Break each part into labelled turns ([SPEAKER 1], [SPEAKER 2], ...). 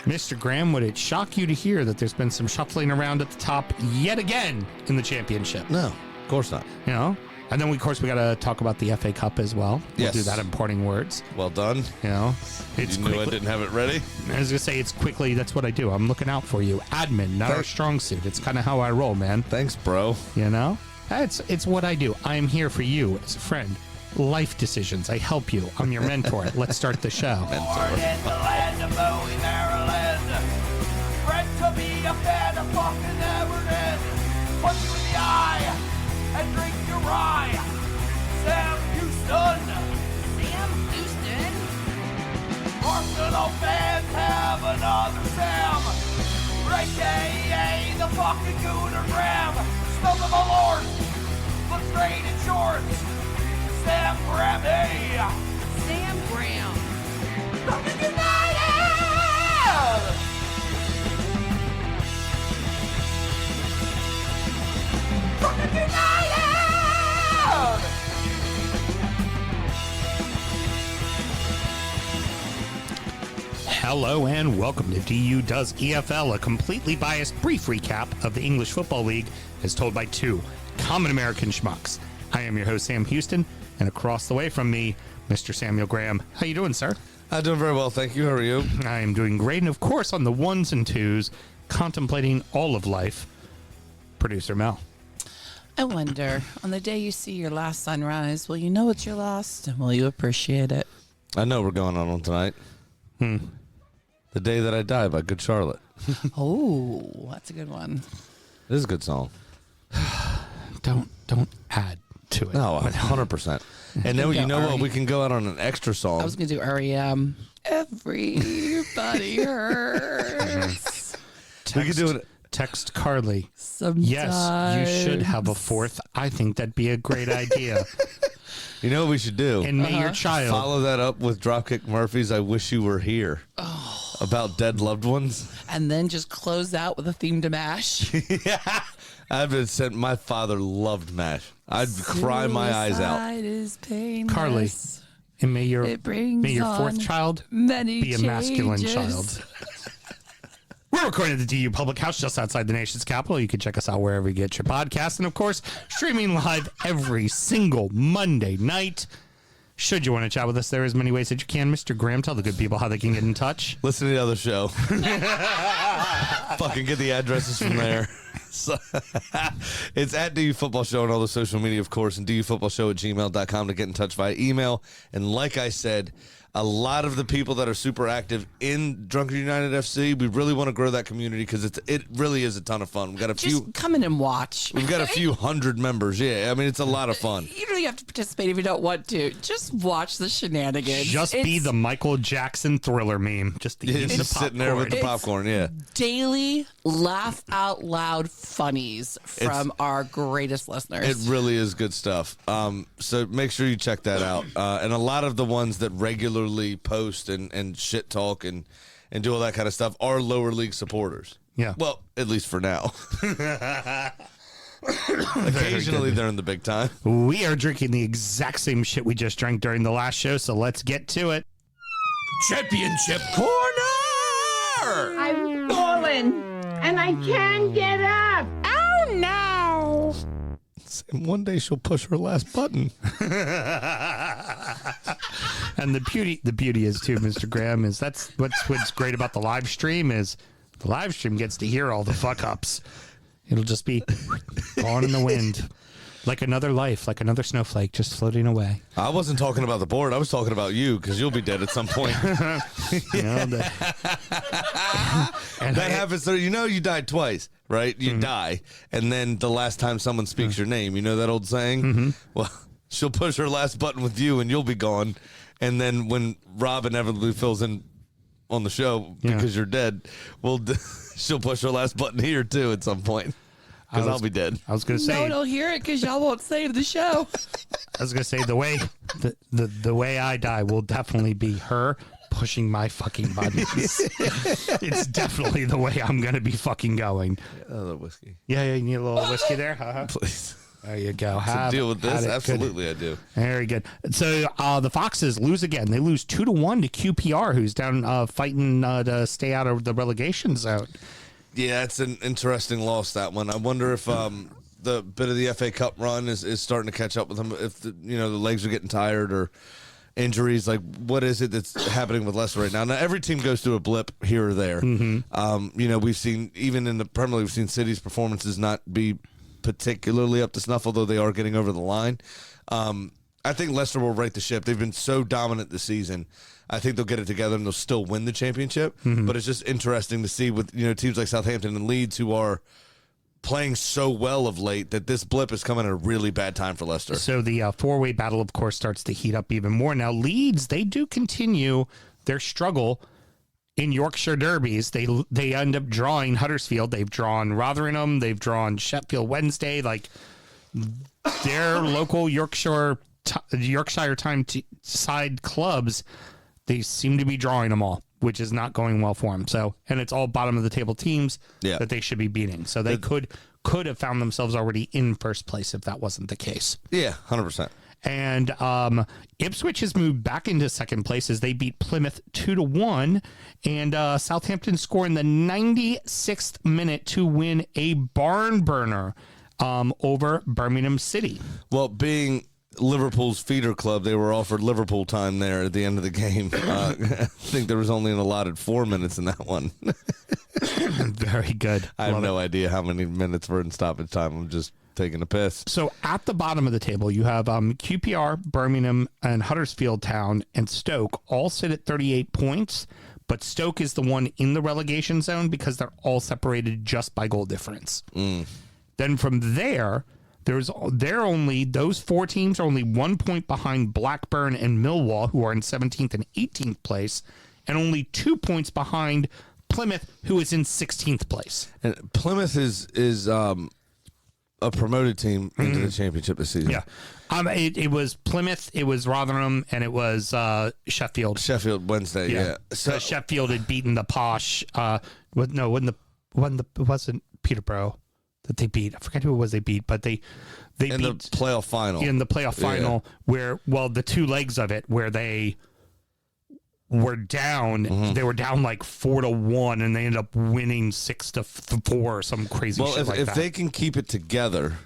[SPEAKER 1] Mr. Graham, would it shock you to hear that there's been some shuffling around at the top yet again in the championship?
[SPEAKER 2] No, of course not.
[SPEAKER 1] You know? And then, of course, we got to talk about the FA Cup as well. We'll do that in parting words.
[SPEAKER 2] Well done.
[SPEAKER 1] You know? It's
[SPEAKER 2] you knew I didn't have it ready?
[SPEAKER 1] I was going to say, it's quickly. That's what I do. I'm looking out for you. Admin, not our strong suit. It's kind of how I roll, man.
[SPEAKER 2] Thanks, bro.
[SPEAKER 1] You know? It's what I do. I am here for you as a friend. Life decisions. I help you. I'm your mentor. Let's start the show.
[SPEAKER 3] Born in the land of Bowie, Maryland. Bred to be a fan of fucking Everton. Punch you in the eye and drink your rye. Sam Houston.
[SPEAKER 4] Sam Houston?
[SPEAKER 3] Arsenal fans have another Sam. AKA the fucking Gooner Graham. Stump of a lord. Look straight in shorts. Sam Graham, hey!
[SPEAKER 4] Sam Graham.
[SPEAKER 3] Fucking United! Fucking United!
[SPEAKER 1] Hello and welcome to DU Does EFL, a completely biased brief recap of the English Football League as told by two common American schmucks. I am your host, Sam Houston, and across the way from me, Mr. Samuel Graham. How you doing, sir?
[SPEAKER 2] I'm doing very well, thank you. How are you?
[SPEAKER 1] I am doing great, and of course, on the ones and twos, contemplating all of life, producer Mel.
[SPEAKER 5] I wonder, on the day you see your last sunrise, will you know it's your last, and will you appreciate it?
[SPEAKER 2] I know we're going on tonight. The Day That I Die by Good Charlotte.
[SPEAKER 5] Oh, that's a good one.
[SPEAKER 2] It is a good song.
[SPEAKER 1] Don't add to it.
[SPEAKER 2] No, 100%. And then you know what? We can go out on an extra song.
[SPEAKER 5] I was going to do REM. Everybody hurts.
[SPEAKER 2] We could do it.
[SPEAKER 1] Text Carly.
[SPEAKER 5] Sometimes.
[SPEAKER 1] Yes, you should have a fourth. I think that'd be a great idea.
[SPEAKER 2] You know what we should do?
[SPEAKER 1] And may your child
[SPEAKER 2] follow that up with Dropkick Murphys, I Wish You Were Here.
[SPEAKER 5] Oh.
[SPEAKER 2] About dead loved ones.
[SPEAKER 5] And then just close out with a theme to MASH.
[SPEAKER 2] Yeah. I've been sent. My father loved MASH. I'd cry my eyes out.
[SPEAKER 5] Is painless.
[SPEAKER 1] Carly, and may your fourth child
[SPEAKER 5] many
[SPEAKER 1] be a masculine
[SPEAKER 5] changes.
[SPEAKER 1] child. We're recording at the DU Public House just outside the nation's capital. You can check us out wherever you get your podcast. And, of course, streaming live every single Monday night. Should you want to chat with us, there is many ways that you can. Mr. Graham, tell the good people how they can get in touch.
[SPEAKER 2] Listen to the other show. Fucking get the addresses from there. So, it's at DU Football Show on all the social media, of course, and dufootballshow@gmail.com to get in touch via email. And like I said, a lot of the people that are super active in Drunken United FC, we really want to grow that community because it really is a ton of fun. We've got
[SPEAKER 5] come in and watch.
[SPEAKER 2] We've got a few hundred members. Yeah, I mean it's a lot of fun.
[SPEAKER 5] You don't have to participate if you don't want to. Just watch the shenanigans.
[SPEAKER 1] Just be the Michael Jackson Thriller meme. Just
[SPEAKER 2] sitting there with the popcorn. Yeah,
[SPEAKER 5] daily laugh out loud funnies from our greatest listeners.
[SPEAKER 2] It really is good stuff. So make sure you check that out. And a lot of the ones that regularly post and shit talk and do all that kind of stuff are lower league supporters.
[SPEAKER 1] Yeah.
[SPEAKER 2] Well, at least for now. Occasionally they're in the big time.
[SPEAKER 1] We are drinking the exact same shit we just drank during the last show, so let's get to it.
[SPEAKER 3] Championship Corner!
[SPEAKER 4] I've fallen, and I can't get up. Oh, no.
[SPEAKER 2] And one day she'll push her last button.
[SPEAKER 1] And the beauty is too, Mr. Graham, is that's what's great about the live stream is the live stream gets to hear all the fuck ups. It'll just be gone in the wind. Like another life, like another snowflake just floating away.
[SPEAKER 2] I wasn't talking about the board. I was talking about you because you'll be dead at some point.
[SPEAKER 1] You know,
[SPEAKER 2] and that happens. So you know you died twice, right? You die, and then the last time someone speaks your name, you know that old saying? Well, she'll push her last button with you, and you'll be gone. And then when Rob inevitably fills in on the show because you're dead, she'll push her last button here too at some point. Because I'll be dead.
[SPEAKER 1] I was going to say.
[SPEAKER 5] No one will hear it because y'all won't save the show.
[SPEAKER 1] I was going to say the way I die will definitely be her pushing my fucking buttons. It's definitely the way I'm going to be fucking going.
[SPEAKER 2] A little whiskey.
[SPEAKER 1] Yeah, you need a little whiskey there? Uh-huh.
[SPEAKER 2] Please.
[SPEAKER 1] There you go.
[SPEAKER 2] to deal with this? Absolutely, I do.
[SPEAKER 1] Very good. So the Foxes lose again. They lose 2-1 to QPR, who's down fighting to stay out of the relegation zone.
[SPEAKER 2] Yeah, it's an interesting loss, that one. I wonder if the bit of the FA Cup run is starting to catch up with them. If the legs are getting tired or injuries, like what is it that's happening with Leicester right now? Now every team goes through a blip here or there. We've seen, even in the Premier League, we've seen City's performances not be particularly up to snuff, although they are getting over the line. I think Leicester will right the ship. They've been so dominant this season. I think they'll get it together and they'll still win the championship. But it's just interesting to see with teams like Southampton and Leeds, who are playing so well of late, that this blip is coming at a really bad time for Leicester.
[SPEAKER 1] So the four-way battle, of course, starts to heat up even more. Now, Leeds, they do continue their struggle in Yorkshire derbies. They end up drawing Huddersfield. They've drawn Rotherham. They've drawn Sheffield Wednesday. Like, their local Yorkshire side clubs, they seem to be drawing them all, which is not going well for them. So, and it's all bottom of the table teams that they should be beating. So they could have found themselves already in first place if that wasn't the case.
[SPEAKER 2] Yeah, 100%.
[SPEAKER 1] And Ipswich has moved back into second place as they beat Plymouth 2-1, and Southampton score in the 96th minute to win a barn burner over Birmingham City.
[SPEAKER 2] Well, being Liverpool's feeder club, they were offered Liverpool time there at the end of the game. I think there was only an allotted 4 minutes in that one.
[SPEAKER 1] Very good.
[SPEAKER 2] I have no idea how many minutes were in stoppage time. I'm just taking a piss.
[SPEAKER 1] So at the bottom of the table, you have QPR, Birmingham, and Huddersfield Town and Stoke all sit at 38 points, but Stoke is the one in the relegation zone because they're all separated just by goal difference. Then from there, those four teams are only 1 point behind Blackburn and Millwall, who are in 17th and 18th place, and only 2 points behind Plymouth, who is in 16th place.
[SPEAKER 2] And Plymouth is a promoted team into the championship this season.
[SPEAKER 1] Yeah. It was Plymouth, it was Rotherham, and it was Sheffield.
[SPEAKER 2] Sheffield Wednesday, yeah.
[SPEAKER 1] So Sheffield had beaten the posh. It wasn't Peterborough that they beat. I forget who it was they beat, but they
[SPEAKER 2] in
[SPEAKER 1] beat
[SPEAKER 2] the playoff final.
[SPEAKER 1] In the playoff final, where the two legs of it, where they were down, they were down like 4-1, and they ended up winning 6-4 or some crazy shit like that.
[SPEAKER 2] If they can keep it together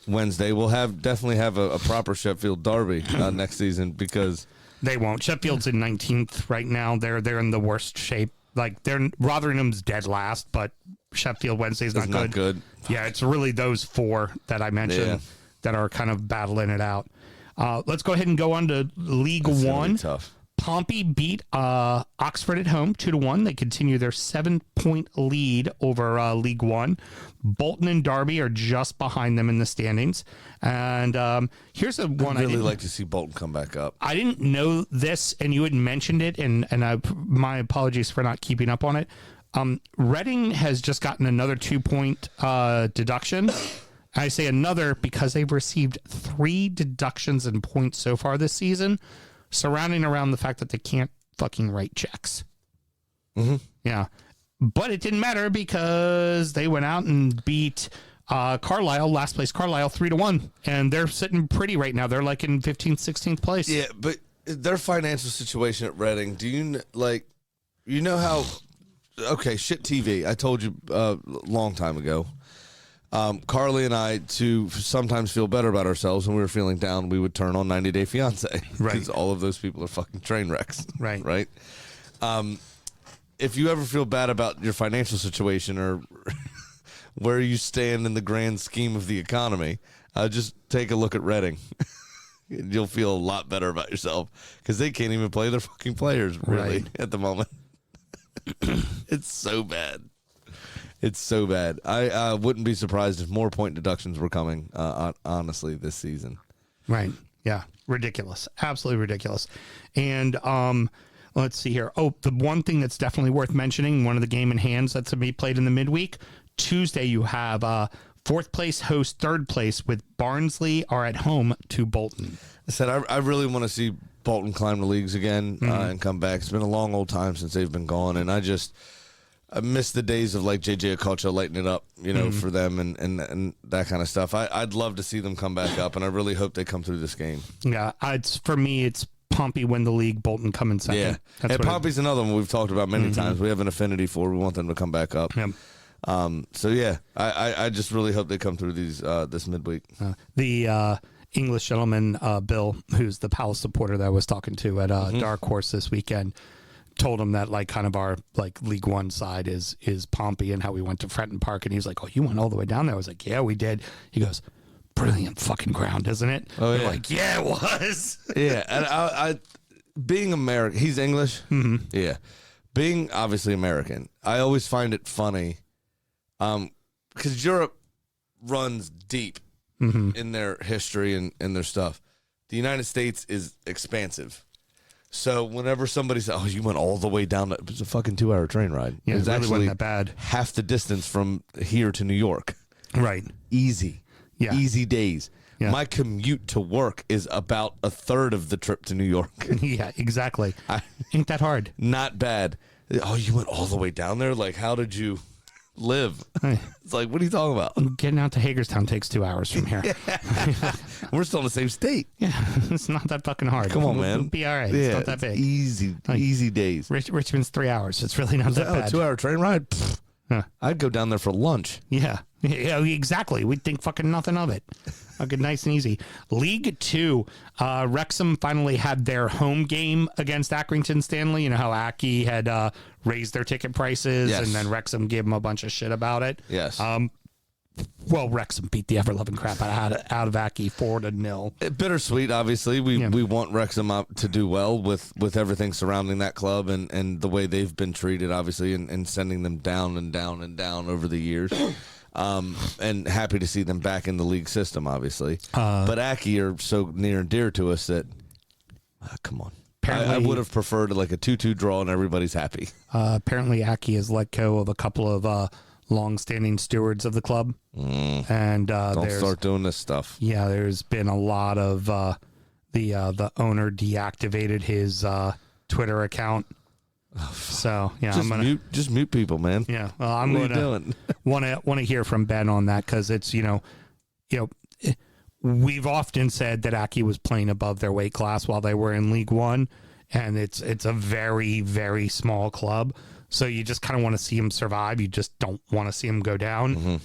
[SPEAKER 2] Wednesday, we'll definitely have a proper Sheffield derby next season, because
[SPEAKER 1] they won't. Sheffield's in 19th right now. They're in the worst shape. Like, Rotherham's dead last, but Sheffield Wednesday's not good. Yeah, it's really those four that I mentioned that are kind of battling it out. Let's go ahead and go on to League One.
[SPEAKER 2] Tough.
[SPEAKER 1] Pompey beat Oxford at home 2-1. They continue their 7-point lead over League One. Bolton and Derby are just behind them in the standings. And here's a one
[SPEAKER 2] I'd really like to see Bolton come back up.
[SPEAKER 1] I didn't know this, and you had mentioned it, and my apologies for not keeping up on it. Reading has just gotten another 2-point deduction. I say another because they've received 3 deductions in points so far this season, surrounding around the fact that they can't fucking write checks. Yeah. But it didn't matter because they went out and beat Carlisle, last place Carlisle, 3-1. And they're sitting pretty right now. They're like in 15th, 16th place.
[SPEAKER 2] Yeah, but their financial situation at Reading, do you know how, okay, shit TV. I told you a long time ago. Carly and I, to sometimes feel better about ourselves when we were feeling down, we would turn on 90 Day Fiance.
[SPEAKER 1] Right.
[SPEAKER 2] Because all of those people are fucking train wrecks.
[SPEAKER 1] Right.
[SPEAKER 2] Right? If you ever feel bad about your financial situation or where you stand in the grand scheme of the economy, just take a look at Reading. You'll feel a lot better about yourself because they can't even play their fucking players, really, at the moment. It's so bad. It's so bad. I wouldn't be surprised if more point deductions were coming, honestly, this season.
[SPEAKER 1] Right. Yeah. Ridiculous. Absolutely ridiculous. And let's see here. Oh, the one thing that's definitely worth mentioning, one of the game in hands that's to be played in the midweek, Tuesday you have fourth place host third place with Barnsley are at home to Bolton.
[SPEAKER 2] I said I really want to see Bolton climb the leagues again and come back. It's been a long old time since they've been gone, and I miss the days of like JJ Okocha lighting it up, for them and that kind of stuff. I'd love to see them come back up, and I really hope they come through this game.
[SPEAKER 1] Yeah, for me, it's Pompey win the league, Bolton come in second.
[SPEAKER 2] Yeah,
[SPEAKER 1] That's
[SPEAKER 2] and Pompey's another one we've talked about many times. We have an affinity for. We want them to come back up.
[SPEAKER 1] Yep.
[SPEAKER 2] So yeah, I just really hope they come through these this midweek.
[SPEAKER 1] The English gentleman, Bill, who's the Palace supporter that I was talking to at Dark Horse this weekend, told him that like kind of our like League One side is Pompey and how we went to Frenton Park, and he's like, "Oh, you went all the way down there?" I was like, "Yeah, we did." He goes, "Brilliant fucking ground, isn't it?"
[SPEAKER 2] Oh, yeah.
[SPEAKER 1] I'm like, "Yeah, it was."
[SPEAKER 2] Yeah, and I being American, he's English. Mm-hmm. Yeah, being obviously American, I always find it funny, because Europe runs deep in their history and their stuff. The United States is expansive. So whenever somebody says, "Oh, you went all the way down," it was a fucking 2-hour train ride.
[SPEAKER 1] Yeah,
[SPEAKER 2] it was
[SPEAKER 1] really
[SPEAKER 2] actually
[SPEAKER 1] wasn't that bad.
[SPEAKER 2] Half the distance from here to New York.
[SPEAKER 1] Right.
[SPEAKER 2] Easy.
[SPEAKER 1] Yeah.
[SPEAKER 2] Easy days.
[SPEAKER 1] Yeah.
[SPEAKER 2] My commute to work is about a third of the trip to New York.
[SPEAKER 1] Yeah, exactly. Ain't that hard?
[SPEAKER 2] Not bad. Oh, you went all the way down there? Like, how did you live? It's like, what are you talking about?
[SPEAKER 1] Getting out to Hagerstown takes 2 hours from here.
[SPEAKER 2] We're still in the same state.
[SPEAKER 1] Yeah, it's not that fucking hard.
[SPEAKER 2] Come on, man.
[SPEAKER 1] We'll be all right.
[SPEAKER 2] Yeah,
[SPEAKER 1] It's not that big.
[SPEAKER 2] Easy days.
[SPEAKER 1] Richmond's 3 hours. It's really not that
[SPEAKER 2] Oh,
[SPEAKER 1] bad.
[SPEAKER 2] 2-hour train ride? Pfft.
[SPEAKER 1] Huh.
[SPEAKER 2] I'd go down there for lunch.
[SPEAKER 1] Yeah, exactly. We'd think fucking nothing of it. Okay, nice and easy. League Two, Wrexham finally had their home game against Accrington Stanley. You know how Aki had raised their ticket prices,
[SPEAKER 2] Yes.
[SPEAKER 1] and then Wrexham gave them a bunch of shit about it.
[SPEAKER 2] Yes.
[SPEAKER 1] Well, Wrexham beat the ever-loving crap out of Aki 4-0.
[SPEAKER 2] Bittersweet, obviously. We want Wrexham up to do well with everything surrounding that club and the way they've been treated, obviously, and sending them down and down and down over the years. And happy to see them back in the league system, obviously. But Aki are so near and dear to us that, come on. I would have preferred like a 2-2 draw and everybody's happy.
[SPEAKER 1] Apparently, Aki has let go of a couple of long-standing stewards of the club. And
[SPEAKER 2] Don't start doing this stuff.
[SPEAKER 1] Yeah, there's been a lot of the owner deactivated his Twitter account. So yeah,
[SPEAKER 2] just mute people, man.
[SPEAKER 1] Yeah, well, I'm
[SPEAKER 2] What are you
[SPEAKER 1] gonna
[SPEAKER 2] doing?
[SPEAKER 1] want to hear from Ben on that, because it's we've often said that Aki was playing above their weight class while they were in League One, and it's a very, very small club. So you just kind of want to see him survive. You just don't want to see him go down.
[SPEAKER 2] Mm-hmm.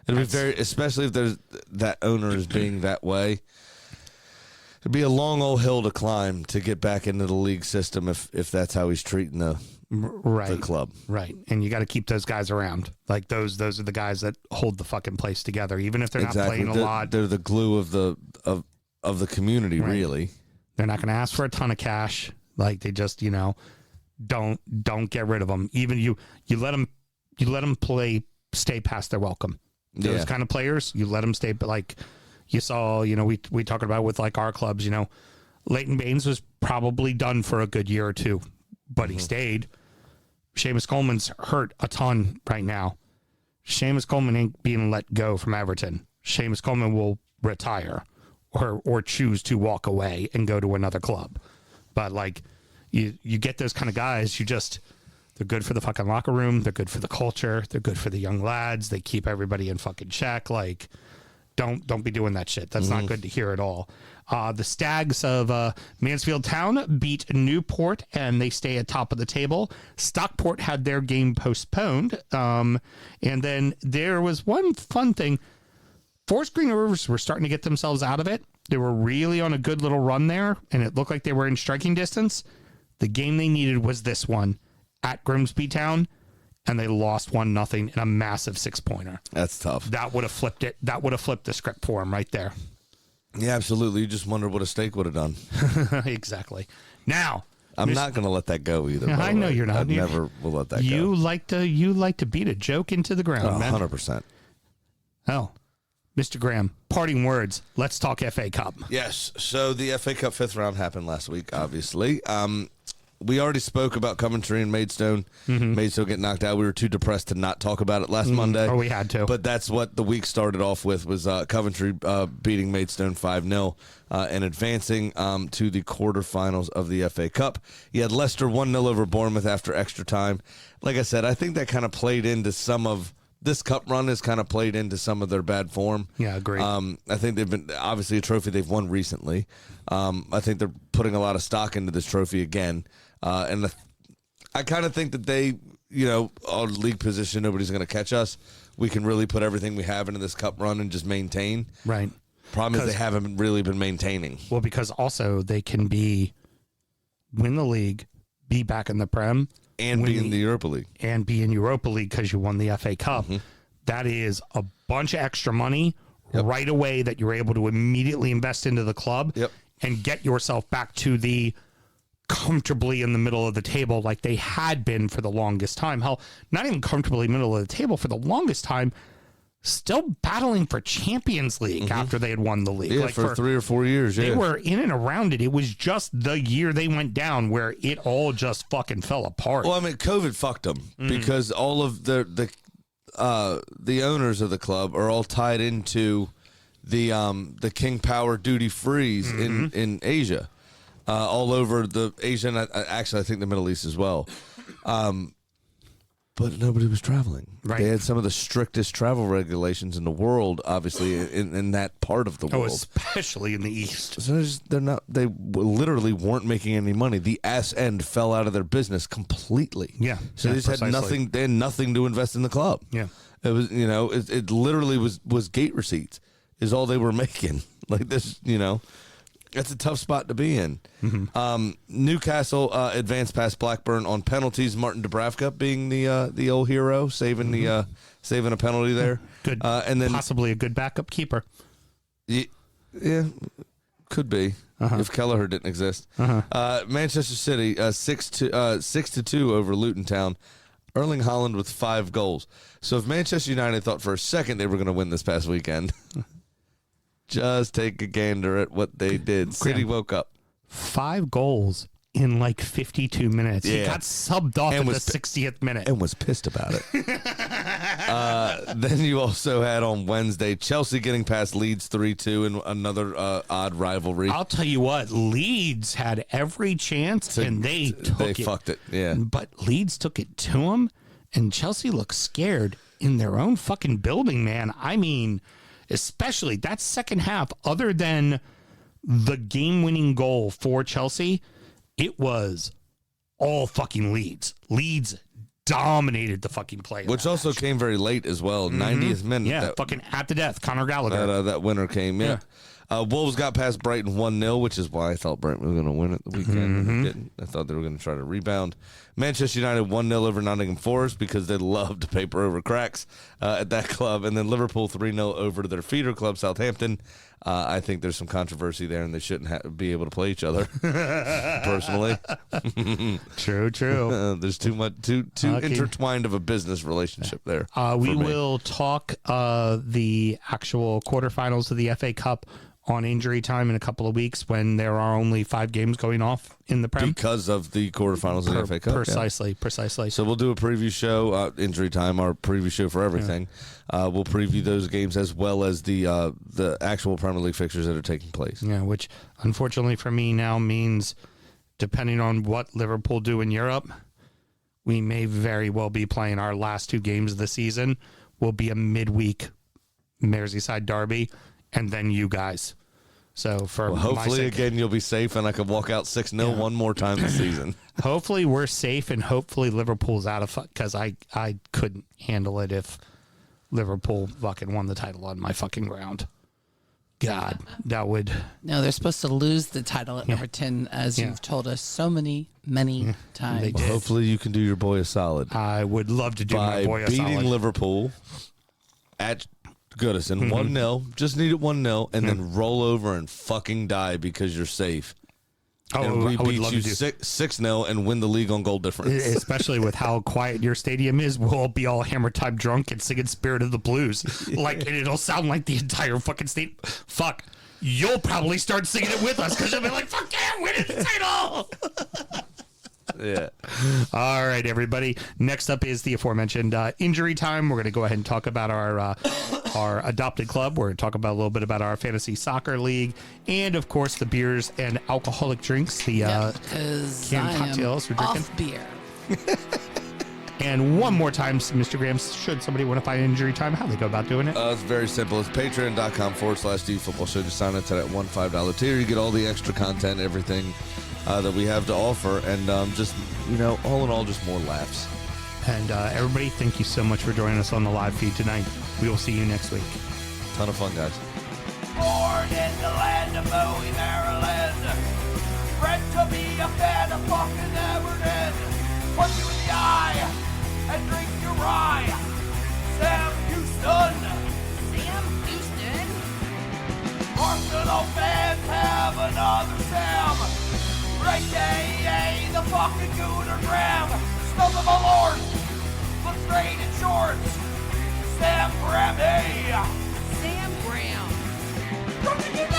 [SPEAKER 2] It'd be especially if there's that owner is being that way. It'd be a long old hill to climb to get back into the league system if that's how he's treating the club.
[SPEAKER 1] Right. And you got to keep those guys around. Like those are the guys that hold the fucking place together, even if they're not playing a lot.
[SPEAKER 2] They're the glue of the community, right. Really.
[SPEAKER 1] They're not going to ask for a ton of cash. Like they just, don't get rid of them. Even you let them stay past their welcome. Those kind of players, you let them stay. But like you saw, we talked about with like our clubs, Leighton Baines was probably done for a good year or two, but he stayed. Seamus Coleman's hurt a ton right now. Seamus Coleman ain't being let go from Everton. Seamus Coleman will retire or choose to walk away and go to another club. But like you get those kind of guys, they're good for the fucking locker room. They're good for the culture. They're good for the young lads. They keep everybody in fucking check. Like, don't be doing that shit. That's not good to hear at all. The Stags of Mansfield Town beat Newport, and they stay at top of the table. Stockport had their game postponed. And then there was one fun thing. Forest Green Rovers were starting to get themselves out of it. They were really on a good little run there, and it looked like they were in striking distance. The game they needed was this one at Grimsby Town, and they lost 1-0 in a massive 6-pointer.
[SPEAKER 2] That's tough.
[SPEAKER 1] That would have flipped it. That would have flipped the script for them right there.
[SPEAKER 2] Yeah, absolutely. You just wonder what a steak would have done.
[SPEAKER 1] Exactly. Now,
[SPEAKER 2] I'm not going to let let go either.
[SPEAKER 1] I know you're not.
[SPEAKER 2] I never will let that go.
[SPEAKER 1] You like to beat a joke into the ground, man.
[SPEAKER 2] 100%.
[SPEAKER 1] Oh, Mr. Graham, parting words. Let's talk FA Cup.
[SPEAKER 2] Yes. So the FA Cup 5th round happened last week, obviously. We already spoke about Coventry and Maidstone. Maidstone get knocked out. We were too depressed to not talk about it last Monday.
[SPEAKER 1] Oh, we had to.
[SPEAKER 2] But that's what the week started off with, was Coventry beating Maidstone 5-0 and advancing to the quarterfinals of the FA Cup. You had Leicester 1-0 over Bournemouth after extra time. Like I said, I think that kind of played into some of this cup run has kind of played into some of their bad form.
[SPEAKER 1] Yeah, agreed.
[SPEAKER 2] I think they've been obviously a trophy they've won recently. I think they're putting a lot of stock into this trophy again. And I kind of think that they, our league position, nobody's going to catch us. We can really put everything we have into this cup run and just maintain.
[SPEAKER 1] Right.
[SPEAKER 2] Problem is they haven't really been maintaining.
[SPEAKER 1] Well, because also they can win the league, be back in the Prem.
[SPEAKER 2] And be in the Europa League.
[SPEAKER 1] And be in Europa League because you won the FA Cup. That is a bunch of extra money right away that you're able to immediately invest into the club and get yourself back to the comfortably in the middle of the table like they had been for the longest time. Hell, not even comfortably middle of the table for the longest time, still battling for Champions League after they had won the league.
[SPEAKER 2] Yeah,
[SPEAKER 1] like
[SPEAKER 2] for 3 or 4 years.
[SPEAKER 1] They were in and around it. It was just the year they went down where it all just fucking fell apart.
[SPEAKER 2] Well, I mean, COVID fucked them because all of the owners of the club are all tied into the King Power duty frees in Asia, all over the Asia, and actually I think the Middle East as well. But nobody was traveling.
[SPEAKER 1] Right.
[SPEAKER 2] They had some of the strictest travel regulations in the world, obviously, in that part of the world.
[SPEAKER 1] Especially in the East.
[SPEAKER 2] So they literally weren't making any money. The ass end fell out of their business completely.
[SPEAKER 1] Yeah.
[SPEAKER 2] So they just had nothing. They had nothing to invest in the club.
[SPEAKER 1] Yeah.
[SPEAKER 2] It was, it literally was gate receipts is all they were making. Like this, That's a tough spot to be in. Newcastle advanced past Blackburn on penalties. Martin Dubravka being the old hero, saving saving a penalty there.
[SPEAKER 1] Good,
[SPEAKER 2] and then
[SPEAKER 1] possibly a good backup keeper.
[SPEAKER 2] Yeah, could be if Kelleher didn't exist. Manchester City 6-2 over Luton Town. Erling Haaland with 5 goals. So if Manchester United thought for a second they were going to win this past weekend. Just take a gander at what they did. City woke up.
[SPEAKER 1] 5 goals in like 52 minutes.
[SPEAKER 2] Yeah.
[SPEAKER 1] He got subbed off at the 60th minute.
[SPEAKER 2] And was pissed about it. Then you also had on Wednesday, Chelsea getting past Leeds 3-2 in another odd rivalry.
[SPEAKER 1] I'll tell you what, Leeds had every chance and they took it.
[SPEAKER 2] They fucked it, yeah.
[SPEAKER 1] But Leeds took it to them, and Chelsea looked scared in their own fucking building, man. I mean, especially that second half, other than the game-winning goal for Chelsea, it was all fucking Leeds. Leeds dominated the fucking play.
[SPEAKER 2] Which also came very late as well. 90th minute.
[SPEAKER 1] Yeah, fucking at the death. Conor Gallagher.
[SPEAKER 2] That winner came, yeah. Wolves got past Brighton 1-0, which is why I thought Brighton was going to win it the weekend. They didn't. I thought they were going to try to rebound. Manchester United 1-0 over Nottingham Forest because they love to paper over cracks at that club. And then Liverpool 3-0 over to their feeder club, Southampton. I think there's some controversy there, and they shouldn't be able to play each other, personally.
[SPEAKER 1] True.
[SPEAKER 2] There's too intertwined of a business relationship there.
[SPEAKER 1] We will talk the actual quarterfinals of the FA Cup on injury time in a couple of weeks when there are only 5 games going off in the Prem.
[SPEAKER 2] Because of the quarterfinals of the FA Cup.
[SPEAKER 1] Precisely.
[SPEAKER 2] So we'll do a preview show, injury time, our preview show for everything. We'll preview those games as well as the actual Premier League fixtures that are taking place.
[SPEAKER 1] Yeah, which unfortunately for me now means, depending on what Liverpool do in Europe, we may very well be playing our last 2 games of the season. Will be a midweek Merseyside derby, and then you guys. So
[SPEAKER 2] hopefully again you'll be safe and I can walk out 6-0 one more time this season.
[SPEAKER 1] Hopefully we're safe, and hopefully Liverpool's out of because I couldn't handle it if Liverpool fucking won the title on my fucking ground. God, that would.
[SPEAKER 5] No, they're supposed to lose the title at Everton, as you've told us so many times.
[SPEAKER 2] Well, hopefully you can do your boy a solid.
[SPEAKER 1] I would love to do my boy a solid.
[SPEAKER 2] By beating Liverpool at Goodison 1-0, just need it 1-0, and then roll over and fucking die because you're safe. And we beat you 6-0 and win the league on goal difference.
[SPEAKER 1] Especially with how quiet your stadium is, we'll be all hammer time drunk and singing Spirit of the Blues. And it'll sound like the entire fucking state. Fuck. You'll probably start singing it with us because you'll be like, fuck yeah, I'm winning the title.
[SPEAKER 2] Yeah.
[SPEAKER 1] All right, everybody. Next up is the aforementioned injury time. We're going to go ahead and talk about our adopted club. We're going to talk about a little bit about our fantasy soccer league, and of course the beers and alcoholic drinks. The canned cocktails we're drinking.
[SPEAKER 5] Off beer.
[SPEAKER 1] And one more time, Mr. Graham, should somebody want to find injury time, how they go about doing it?
[SPEAKER 2] It's very simple. It's patreon.com/DFootball Show. Just sign up to that $5 tier. You get all the extra content, everything that we have to offer, and just, all in all, just more laughs.
[SPEAKER 1] And everybody, thank you so much for joining us on the live feed tonight. We will see you next week.
[SPEAKER 2] Ton of fun, guys.
[SPEAKER 3] Born in the land of Bowie, Maryland. Bred to be a fan of fucking Everton. Punch you in the eye and drink your rye. Sam Houston.
[SPEAKER 6] Sam Houston?
[SPEAKER 3] Arsenal fans have another Sam. Right day, the fucking Gooner Graham. Snub of my lord. Look straight in shorts. Sam Graham,
[SPEAKER 6] Sam Graham.
[SPEAKER 3] From the United!